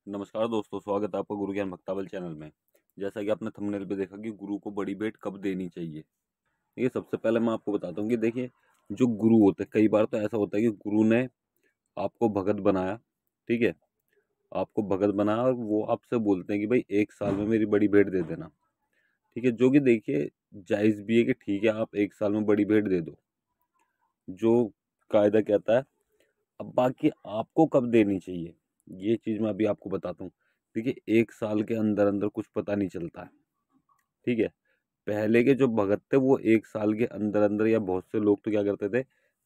नमस्कार दोस्तों, स्वागत है आपका गुरु ज्ञान भक्तावल चैनल में। जैसा कि आपने थंबनेल पे देखा कि गुरु को बड़ी भेंट कब देनी चाहिए। ये सबसे पहले मैं आपको बताता हूँ कि देखिए, जो गुरु होते हैं, कई बार तो ऐसा होता है कि गुरु ने आपको भगत बनाया, ठीक है? आपको भगत बनाया और वो आपसे बोलते हैं कि भाई 1 साल में मेरी बड़ी भेंट दे देना, ठीक है? जो कि देखिए जायज़ भी है कि ठीक है, आप 1 साल में बड़ी भेंट दे दो, जो कायदा कहता है। अब बाकी आपको कब देनी चाहिए, ये चीज़ मैं अभी आपको बताता हूँ। देखिए, 1 साल के अंदर-अंदर कुछ पता नहीं चलता है, ठीक है? पहले के जो भगत थे वो 1 साल के अंदर-अंदर, या बहुत से लोग तो क्या करते थे,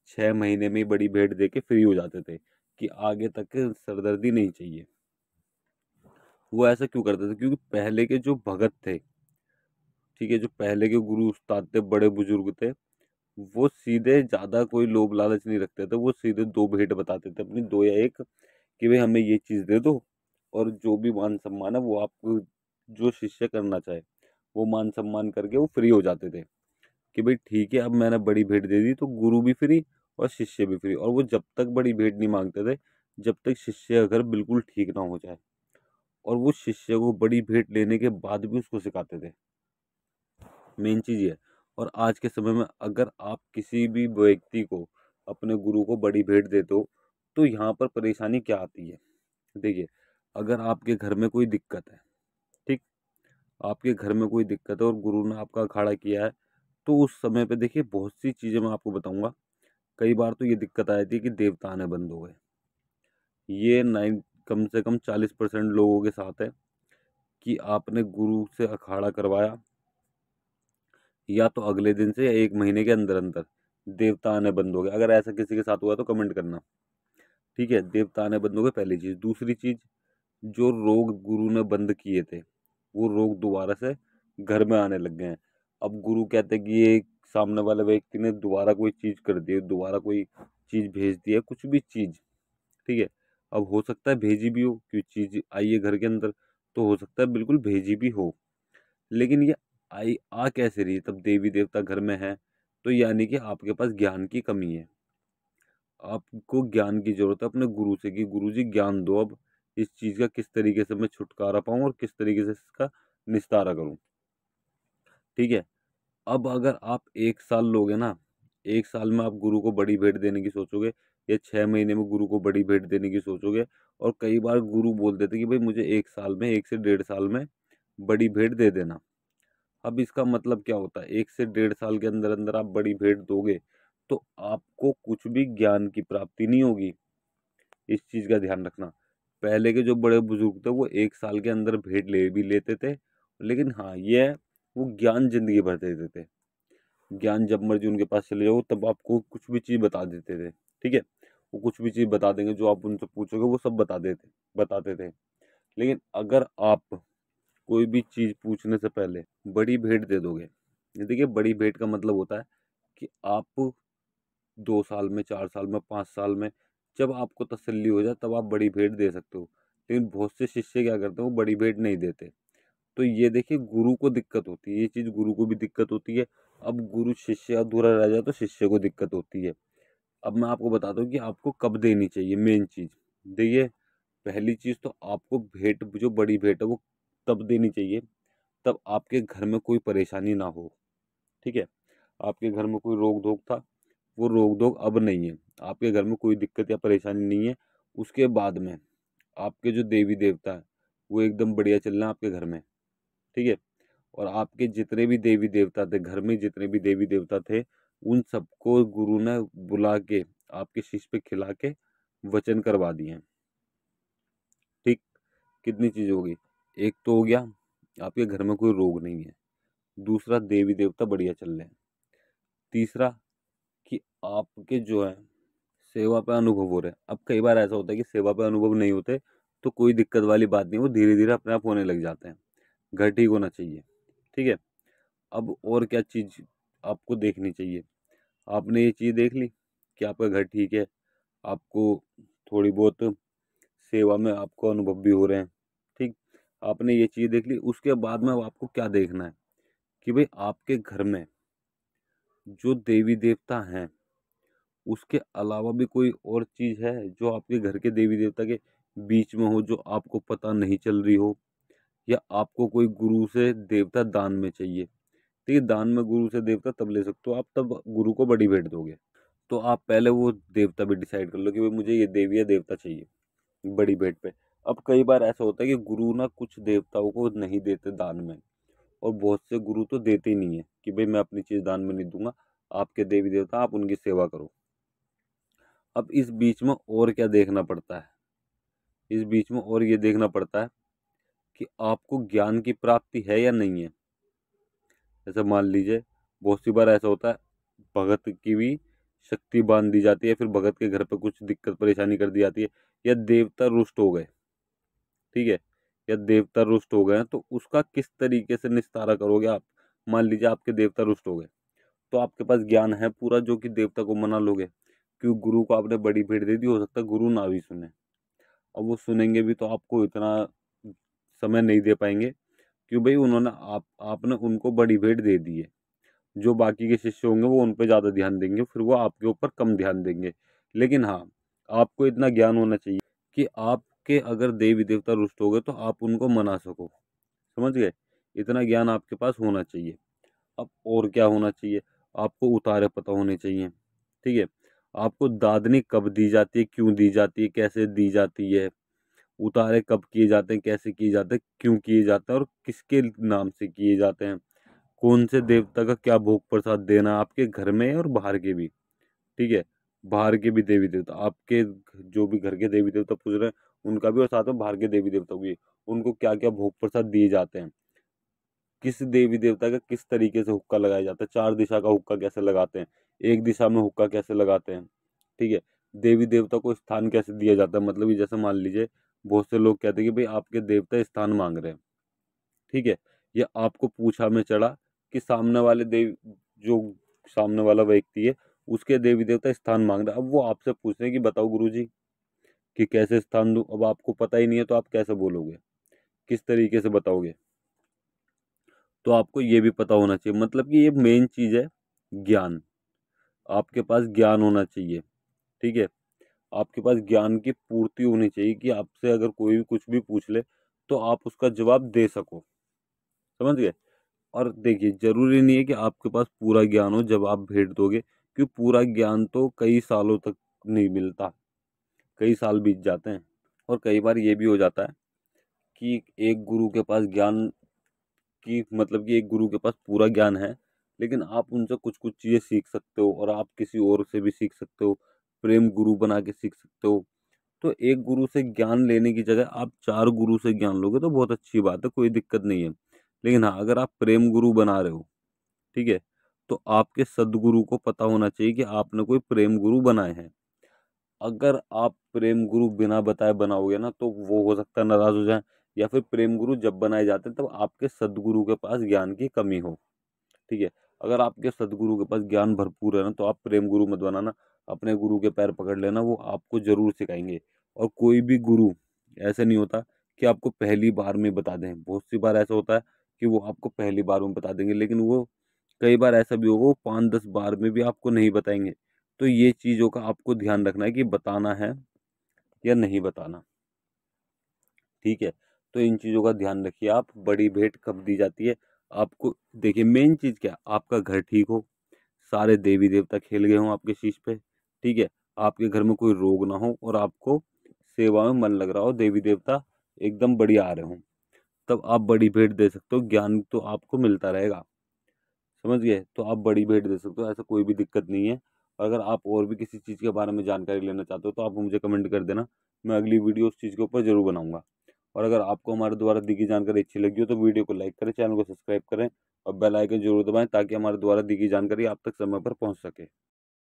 6 महीने में ही बड़ी भेंट दे के फ्री हो जाते थे कि आगे तक सरदर्दी नहीं चाहिए। वो ऐसा क्यों करते थे? क्योंकि पहले के जो भगत थे, ठीक है, जो पहले के गुरु उस्ताद थे, बड़े बुजुर्ग थे, वो सीधे ज़्यादा कोई लोभ लालच नहीं रखते थे। वो सीधे 2 भेंट बताते थे अपनी, 2 या 1, कि भाई हमें ये चीज़ दे दो, और जो भी मान सम्मान है वो आपको, जो शिष्य करना चाहे वो मान सम्मान करके वो फ्री हो जाते थे कि भाई ठीक है, अब मैंने बड़ी भेंट दे दी तो गुरु भी फ्री और शिष्य भी फ्री। और वो जब तक बड़ी भेंट नहीं मांगते थे, जब तक शिष्य अगर बिल्कुल ठीक ना हो जाए, और वो शिष्य को बड़ी भेंट लेने के बाद भी उसको सिखाते थे। मेन चीज़ ये है। और आज के समय में अगर आप किसी भी व्यक्ति को, अपने गुरु को बड़ी भेंट देते हो, तो यहाँ पर परेशानी क्या आती है? देखिए, अगर आपके घर में कोई दिक्कत है, ठीक? आपके घर में कोई दिक्कत है और गुरु ने आपका अखाड़ा किया है, तो उस समय पे देखिए बहुत सी चीज़ें मैं आपको बताऊँगा। कई बार तो ये दिक्कत आ जाती है कि देवता आने बंद हो गए। ये नाइन कम से कम 40% लोगों के साथ है कि आपने गुरु से अखाड़ा करवाया, या तो अगले दिन से या 1 महीने के अंदर-अंदर देवता आने बंद हो गए। अगर ऐसा किसी के साथ हुआ तो कमेंट करना, ठीक है? देवता आने बंद हो गए, पहली चीज़। दूसरी चीज़, जो रोग गुरु ने बंद किए थे, वो रोग दोबारा से घर में आने लग गए हैं। अब गुरु कहते हैं कि ये सामने वाले व्यक्ति ने दोबारा कोई चीज़ कर दी है, दोबारा कोई चीज़ भेज दी है, कुछ भी चीज़, ठीक है? अब हो सकता है भेजी भी हो, कोई चीज़ आई है घर के अंदर, तो हो सकता है बिल्कुल भेजी भी हो। लेकिन ये आ कैसे रही है? तब देवी देवता घर में है, तो यानी कि आपके पास ज्ञान की कमी है। आपको ज्ञान की जरूरत है अपने गुरु से, कि गुरु जी ज्ञान दो, अब इस चीज का किस तरीके से मैं छुटकारा पाऊं और किस तरीके से इसका निस्तारा करूं, ठीक है? अब अगर आप 1 साल लोगे ना, 1 साल में आप गुरु को बड़ी भेंट देने की सोचोगे, या 6 महीने में गुरु को बड़ी भेंट देने की सोचोगे, और कई बार गुरु बोल देते कि भाई मुझे 1 साल में, 1 से 1.5 साल में बड़ी भेंट दे देना। अब इसका मतलब क्या होता है? 1 से 1.5 साल के अंदर अंदर आप बड़ी भेंट दोगे, तो आपको कुछ भी ज्ञान की प्राप्ति नहीं होगी। इस चीज का ध्यान रखना। पहले के जो बड़े बुजुर्ग थे वो 1 साल के अंदर भेंट ले भी लेते थे, लेकिन हाँ ये है, वो ज्ञान जिंदगी भर देते थे। ज्ञान जब मर्जी उनके पास चले जाओ, तब आपको कुछ भी चीज बता देते थे, ठीक है? वो कुछ भी चीज बता देंगे, जो आप उनसे पूछोगे वो सब बताते थे। लेकिन अगर आप कोई भी चीज पूछने से पहले बड़ी भेंट दे दोगे, ये देखिए, बड़ी भेंट का मतलब होता है कि आप 2 साल में, 4 साल में, 5 साल में, जब आपको तसल्ली हो जाए तब आप बड़ी भेंट दे सकते हो। लेकिन बहुत से शिष्य क्या करते हैं, वो बड़ी भेंट नहीं देते। तो ये देखिए, गुरु को दिक्कत होती है, ये चीज गुरु को भी दिक्कत होती है। अब गुरु शिष्य अधूरा रह जाए तो शिष्य को दिक्कत होती है। अब मैं आपको बताता हूँ कि आपको कब देनी चाहिए। मेन चीज देखिए, पहली चीज तो आपको भेंट, जो बड़ी भेंट है वो तब देनी चाहिए, तब आपके घर में कोई परेशानी ना हो, ठीक है? आपके घर में कोई रोक धोक था, वो रोक धोक अब नहीं है। आपके घर में कोई दिक्कत या परेशानी नहीं है। उसके बाद में आपके जो देवी देवता है वो एकदम बढ़िया चल रहे हैं आपके घर में, ठीक है? और आपके जितने भी देवी देवता थे घर में, जितने भी देवी देवता थे, उन सबको गुरु ने बुला के आपके शीश पे खिला के वचन करवा दिए हैं, ठीक? कितनी चीज हो गई? एक तो हो गया, आपके घर में कोई रोग नहीं है। दूसरा, देवी देवता बढ़िया चल रहे हैं। तीसरा, कि आपके जो है सेवा पे अनुभव हो रहे हैं। अब कई बार ऐसा होता है कि सेवा पे अनुभव नहीं होते, तो कोई दिक्कत वाली बात नहीं, वो धीरे धीरे अपने आप होने लग जाते हैं। घर ठीक होना चाहिए, ठीक है? अब और क्या चीज आपको देखनी चाहिए? आपने ये चीज देख ली कि आपका घर ठीक है, आपको थोड़ी बहुत सेवा में आपको अनुभव भी हो रहे हैं, ठीक? आपने ये चीज देख ली, उसके बाद में अब आपको क्या देखना है कि भाई आपके घर में जो देवी देवता हैं, उसके अलावा भी कोई और चीज है जो आपके घर के देवी देवता के बीच में हो जो आपको पता नहीं चल रही हो, या आपको कोई गुरु से देवता दान में चाहिए। तो ये दान में गुरु से देवता तब ले सकते हो आप, तब गुरु को बड़ी भेंट दोगे। तो आप पहले वो देवता भी डिसाइड कर लो कि भाई मुझे ये देवी या देवता चाहिए बड़ी भेंट पे। अब कई बार ऐसा होता है कि गुरु ना कुछ देवताओं को नहीं देते दान में, और बहुत से गुरु तो देते ही नहीं है कि भाई मैं अपनी चीज दान में नहीं दूंगा, आपके देवी देवता आप उनकी सेवा करो। अब इस बीच में और क्या देखना पड़ता है, इस बीच में और ये देखना पड़ता है कि आपको ज्ञान की प्राप्ति है या नहीं है। जैसे मान लीजिए बहुत सी बार ऐसा होता है, भगत की भी शक्ति बांध दी जाती है, फिर भगत के घर पे कुछ दिक्कत परेशानी कर दी जाती है, या देवता रुष्ट हो गए, ठीक है, या देवता रुष्ट हो गए हैं, तो उसका किस तरीके से निस्तारा करोगे आप। मान लीजिए आपके देवता रुष्ट हो गए, तो आपके पास ज्ञान है पूरा जो कि देवता को मना लोगे, क्योंकि गुरु को आपने बड़ी भेंट दे दी, हो सकता है गुरु ना भी सुने। अब वो सुनेंगे भी तो आपको इतना समय नहीं दे पाएंगे, क्यों भाई उन्होंने आपने उनको बड़ी भेंट दे दी है। जो बाकी के शिष्य होंगे वो उन पर ज़्यादा ध्यान देंगे, फिर वो आपके ऊपर कम ध्यान देंगे। लेकिन हाँ, आपको इतना ज्ञान होना चाहिए कि आपके अगर देवी देवता रुष्ट हो गए तो आप उनको मना सको। समझ गए, इतना ज्ञान आपके पास होना चाहिए। अब और क्या होना चाहिए, आपको उतारे पता होने चाहिए, ठीक है। आपको दादनी कब दी जाती है, क्यों दी जाती है, कैसे दी जाती है, उतारे कब किए जाते हैं, कैसे किए जाते हैं, क्यों किए जाते हैं, और किसके नाम से किए जाते हैं, कौन से देवता का क्या भोग प्रसाद देना है, आपके घर में और बाहर के भी, ठीक है। बाहर के भी देवी देवता, आपके जो भी घर के देवी देवता पूज रहे हैं उनका भी, और साथ में बाहर के देवी देवता भी, उनको क्या क्या भोग प्रसाद दिए जाते हैं, किस देवी देवता का किस तरीके से हुक्का लगाया जाता है, चार दिशा का हुक्का कैसे लगाते हैं, एक दिशा में हुक्का कैसे लगाते हैं, ठीक है। देवी देवता को स्थान कैसे दिया जाता है, मतलब कि जैसे मान लीजिए बहुत से लोग कहते हैं कि भाई आपके देवता स्थान मांग रहे हैं, ठीक है, या आपको पूछा में चढ़ा कि सामने वाले देव जो सामने वाला व्यक्ति है उसके देवी देवता स्थान मांग रहा है। अब वो आपसे पूछ रहे हैं कि बताओ गुरुजी कि कैसे स्थान दूं। अब आपको पता ही नहीं है तो आप कैसे बोलोगे, किस तरीके से बताओगे। तो आपको ये भी पता होना चाहिए, मतलब कि ये मेन चीज है ज्ञान। आपके पास ज्ञान होना चाहिए, ठीक है। आपके पास ज्ञान की पूर्ति होनी चाहिए कि आपसे अगर कोई भी कुछ भी पूछ ले तो आप उसका जवाब दे सको। समझ गए। और देखिए जरूरी नहीं है कि आपके पास पूरा ज्ञान हो जब आप भेंट दोगे, क्योंकि पूरा ज्ञान तो कई सालों तक नहीं मिलता, कई साल बीत जाते हैं। और कई बार ये भी हो जाता है कि एक गुरु के पास ज्ञान की मतलब कि एक गुरु के पास पूरा ज्ञान है, लेकिन आप उनसे कुछ कुछ चीज़ें सीख सकते हो, और आप किसी और से भी सीख सकते हो, प्रेम गुरु बना के सीख सकते हो। तो एक गुरु से ज्ञान लेने की जगह आप चार गुरु से ज्ञान लोगे तो बहुत अच्छी बात है, कोई दिक्कत नहीं है। लेकिन हाँ, अगर आप प्रेम गुरु बना रहे हो, ठीक है, तो आपके सदगुरु को पता होना चाहिए कि आपने कोई प्रेम गुरु बनाए हैं। अगर आप प्रेम गुरु बिना बताए बनाओगे ना तो वो हो सकता है नाराज हो जाए, या फिर प्रेम गुरु जब बनाए जाते हैं तब आपके सदगुरु के पास ज्ञान की कमी हो, ठीक है। अगर आपके सदगुरु के पास ज्ञान भरपूर है ना तो आप प्रेम गुरु मत बनाना, अपने गुरु के पैर पकड़ लेना, वो आपको जरूर सिखाएंगे। और कोई भी गुरु ऐसे नहीं होता कि आपको पहली बार में बता दें, बहुत सी बार ऐसा होता है कि वो आपको पहली बार में बता देंगे, लेकिन वो कई बार ऐसा भी होगा वो 5-10 बार में भी आपको नहीं बताएंगे। तो ये चीज़ों का आपको ध्यान रखना है कि बताना है या नहीं बताना, ठीक है। तो इन चीज़ों का ध्यान रखिए आप। बड़ी भेंट कब दी जाती है आपको, देखिए मेन चीज़ क्या, आपका घर ठीक हो, सारे देवी देवता खेल गए हों आपके शीश पे, ठीक है, आपके घर में कोई रोग ना हो, और आपको सेवा में मन लग रहा हो, देवी देवता एकदम बढ़िया आ रहे हों, तब आप बड़ी भेंट दे सकते हो। ज्ञान तो आपको मिलता रहेगा। समझ गए, तो आप बड़ी भेंट दे सकते हो, ऐसा कोई भी दिक्कत नहीं है। और अगर आप और भी किसी चीज़ के बारे में जानकारी लेना चाहते हो तो आप मुझे कमेंट कर देना, मैं अगली वीडियो उस चीज़ के ऊपर जरूर बनाऊंगा। और अगर आपको हमारे द्वारा दी गई जानकारी अच्छी लगी हो तो वीडियो को लाइक करें, चैनल को सब्सक्राइब करें, और बेल आइकन जरूर दबाएं ताकि हमारे द्वारा दी गई जानकारी आप तक समय पर पहुंच सके।